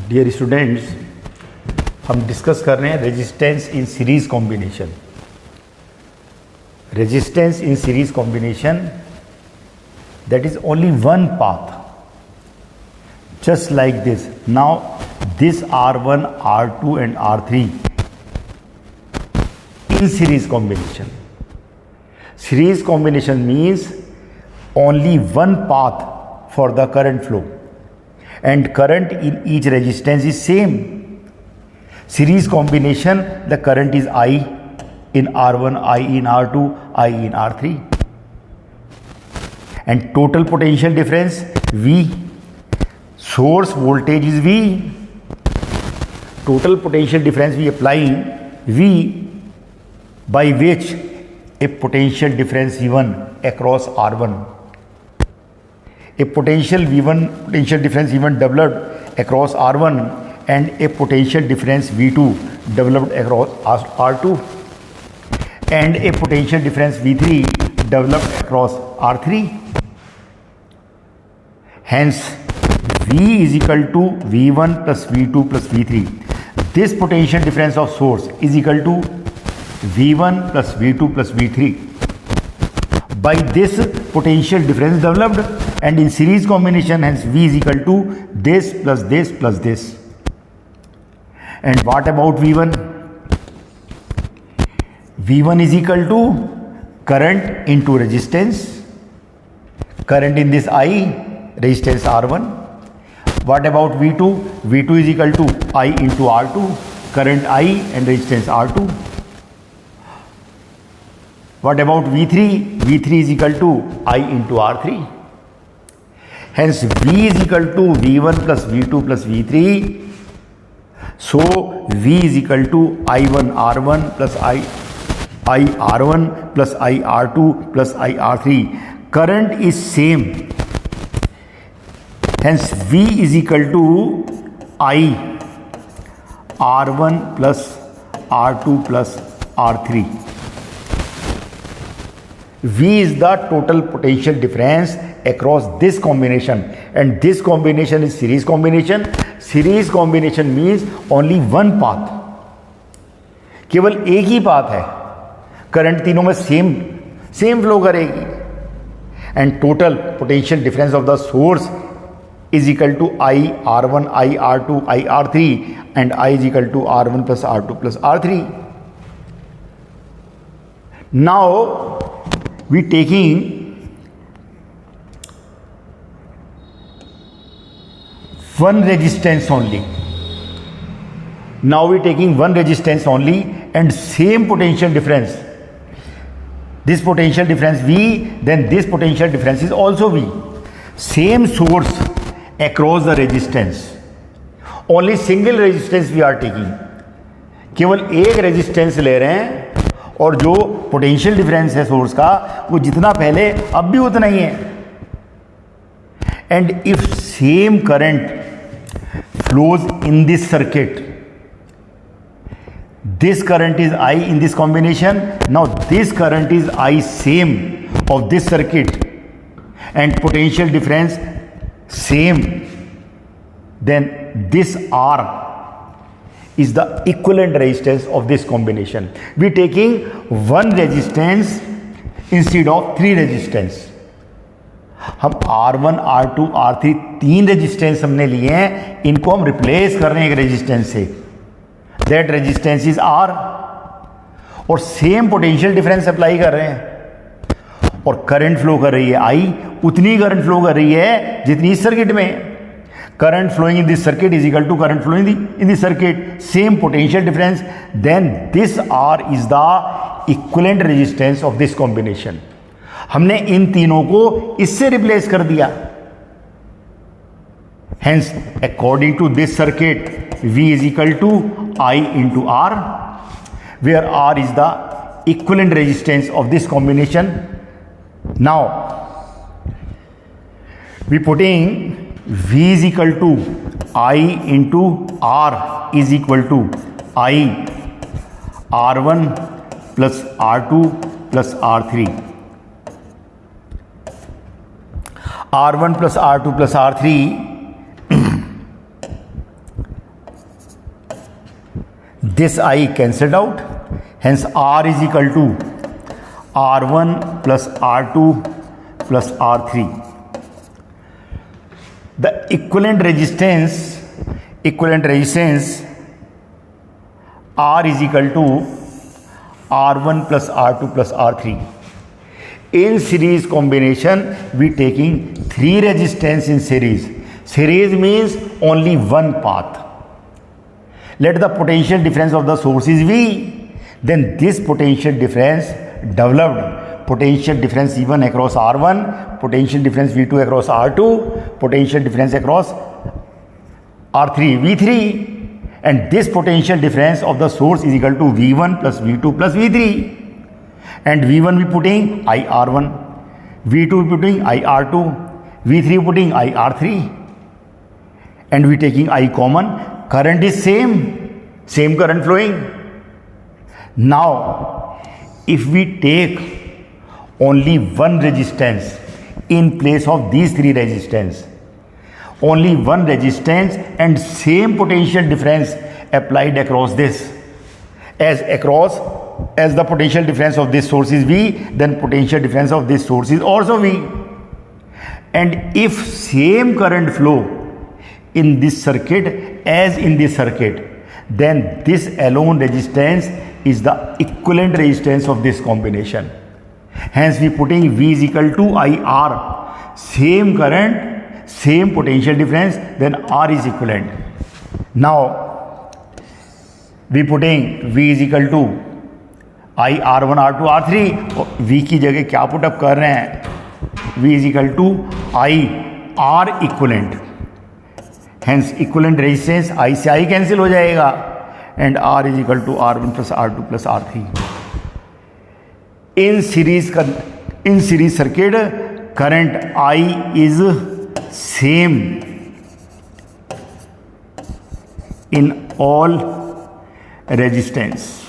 Dear students, हम discuss कर रहे हैं resistance in series combination. Resistance in series combination, that is only one path, just like this. Now this R1, R2 and R3 in series combination. Series combination means only one path for the current flow, and current in each resistance is same. Series combination, the current is I in R1, I in R2, I in R3, and total potential difference V. Source voltage is V. Total potential difference we applying V, by which a potential difference V1 across R1, a potential difference V1 developed across R1, and a potential difference V2 developed across R2, and a potential difference V3 developed across R3. Hence V is equal to V1 plus V2 plus V3. This potential difference of source is equal to V1 plus V2 plus V3. By this potential difference developed, and in series combination, hence V is equal to this plus this plus this. And what about V1? V1 is equal to current into resistance. Current in this I, resistance R1. What about V2? V2 is equal to I into R2, current I and resistance R2. What about V3? V3 is equal to I into R3. Hence V is equal to V1 plus V2 plus V3. So V is equal to I1 R1 plus I R1 plus I R2 plus I R3. Current is same. Hence V is equal to I R1 plus R2 plus R3. V is the total potential difference across this combination, and this combination is series combination. Series combination means only one path, केवल एक ही path है. Current तीनों में same flow करेगी, and total potential difference of the source is equal to I R1, I R2, I R3, and I is equal to R1 plus R2 plus R3. Now we taking one resistance only. Now we taking one resistance only and same potential difference. This potential difference V, then this potential difference is also V. Same source across the resistance. Only single resistance we are taking. केवल एक resistance ले रहे हैं, और जो potential difference है source का वो जितना पहले अब भी उतना ही है. And if same current flows in this circuit, this current is I in this combination. Now this current is I same of this circuit, and potential difference same. Then this R is the equivalent resistance of this combination. We taking one resistance instead of three resistance. हम R1, R2, R3 तीन resistance हमने लिए हैं, इनको हम replace कर रहे हैं एक रेजिस्टेंस से. दैट रेजिस्टेंस इज R, और सेम पोटेंशियल डिफरेंस अप्लाई कर रहे हैं, और करंट फ्लो कर रही है I, उतनी करंट फ्लो कर रही है जितनी इस सर्किट में. Current flowing in this circuit is equal to current flowing in this circuit, same potential difference. Then this R is the equivalent resistance of this combination. हमने इन तीनों को इससे रिप्लेस कर दिया. Hence, according to this circuit, V is equal to I into R, where R is the equivalent resistance of this combination. Now, we putting V is equal to I into R is equal to I R1 plus R2 plus R3. R1 plus R2 plus R3 this I cancelled out, hence R is equal to R1 plus R2 plus R3. The equivalent resistance R is equal to R1 plus R2 plus R3. In series combination, we taking 3 resistance in series. Series means only one path. Let the potential difference of the source is V. Then this potential difference developed potential difference V1 across R1, potential difference V2 across R2, potential difference across R3 V3, and this potential difference of the source is equal to V1 plus V2 plus V3. And V1 we putting IR1, V2 we putting IR2, V3 putting IR3, and we taking I common. Current is same current flowing. Now, if we take only one resistance in place of these 3 resistance, only one resistance and same potential difference applied across this, as the potential difference of this source is V, then potential difference of this source is also V. And if same current flow in this circuit as in this circuit, then this alone resistance is the equivalent resistance of this combination. Hence we putting V is equal to IR, same current, same potential difference, then R is equivalent. Now we putting V is equal to I R1 R2 R3. V की जगह क्या put up कर रहे हैं? V is equal to I R equivalent. Hence equivalent resistance I से I cancel हो जाएगा, and R is equal to R1 plus R2 plus R3. In series circuit, current I is same in all resistance.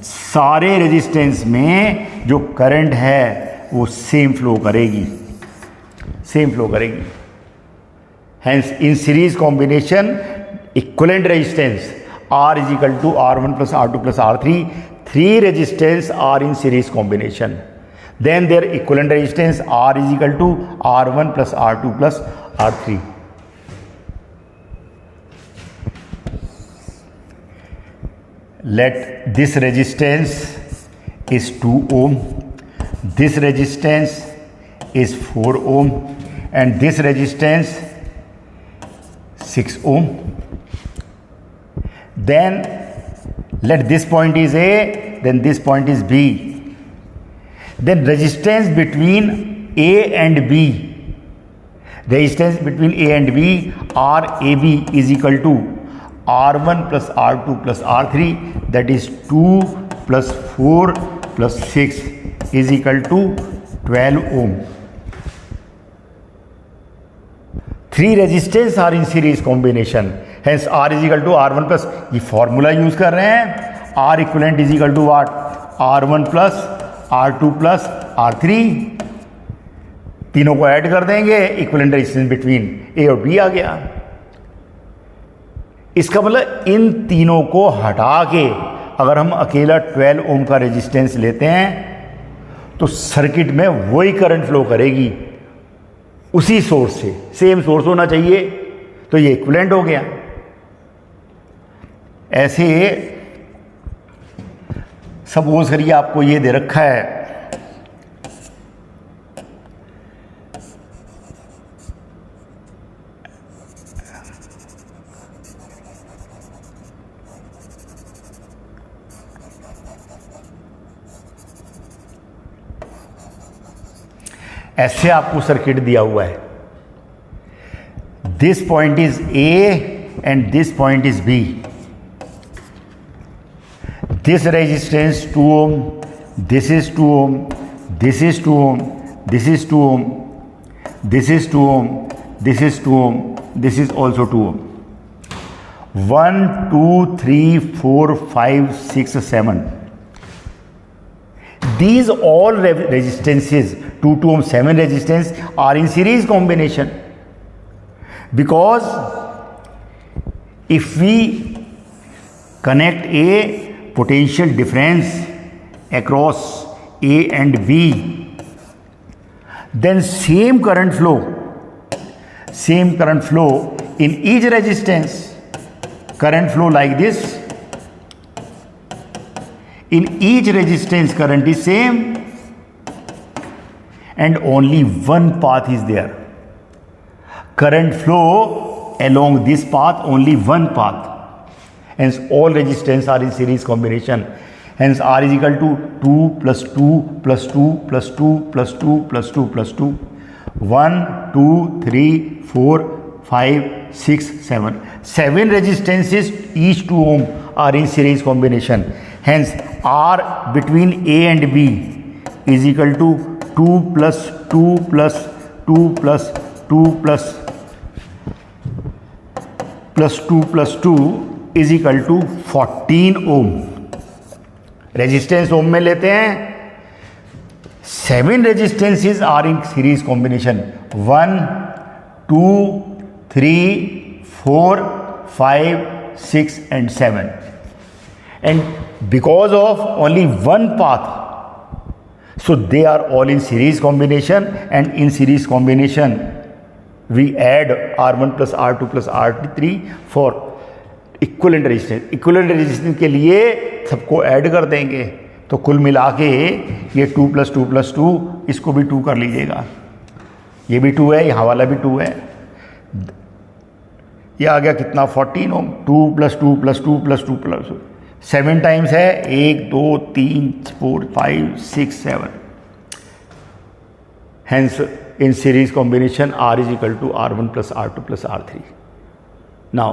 सारे resistance में जो current है वो same flow करेगी. Hence in series combination, equivalent resistance R is equal to R1 plus R2 plus R3. 3 resistance are in series combination. Then their equivalent resistance R is equal to R1 plus R2 plus R3. Let this resistance is 2 ohm, this resistance is 4 ohm, and this resistance 6 ohm. Then let this point is A, then this point is B. Then resistance between A and B, resistance between A and B, RAB is equal to R1 plus R2 plus R3, that is 2 plus 4 plus 6 is equal to 12 ohm. 3 resistance are in series combination. Hence R is equal to R1 plus, ये formula use कर रहे हैं, R equivalent is equal to what? R1 plus R2 plus R3. तीनों को add कर देंगे, equivalent resistance between ए और B आ गया. इसका मतलब इन तीनों को हटा के अगर हम अकेला 12 ओम का रेजिस्टेंस लेते हैं तो सर्किट में वही करंट फ्लो करेगी उसी सोर्स से. सेम सोर्स होना चाहिए, तो ये इक्विवेलेंट हो गया. ऐसे सपोज करिए आपको ये दे रखा है ऐसे आपको सर्किट दिया हुआ है. This point is A and this point is B. This resistance 2 ohm, this is 2 ohm, this is 2 ohm, this is 2 ohm, this is 2 ohm, this is 2 ohm, this is also 2 ohm. 1 2 3 4 5 6 7. These all resistances 2 to ohm 7 resistance are in series combination because If we connect a potential difference across A and B, then same current flow in each resistance, current flow like this. In each resistance current is same and only one path is there. Current flow along this path, only one path. Hence all resistance are in series combination. Hence R is equal to 2 plus 2 plus 2 plus 2 plus 2 plus 2 plus 2. 1, 2, 3, 4, 5, 6, 7. 7 resistances, each 2 ohm are in series combination. Hence R between A and B is equal to 2 plus 2 plus 2 plus 2 plus 2 plus 2 is equal to 14 ohm. Resistance ओम में लेते हैं. 7 resistances are in series combination. 1, 2, 3, 4, 5, 6 and 7. And because of only one path, so they are all in series combination, and in series combination we add R1 plus R2 plus R3 for equivalent resistance. Equivalent resistance के लिए सबको add कर देंगे, तो कुल मिला के ये 2 प्लस 2 प्लस 2, इसको भी 2 कर लीजिएगा. ये भी 2 है, यहाँ वाला भी 2 है. ये आ गया कितना 14 ओम. 2 plus 2 plus 2 plus 2 plus 7 times है. 1 2 3 4 5 6 7. Hence in series combination R is equal to R1 plus R2 plus R3. Now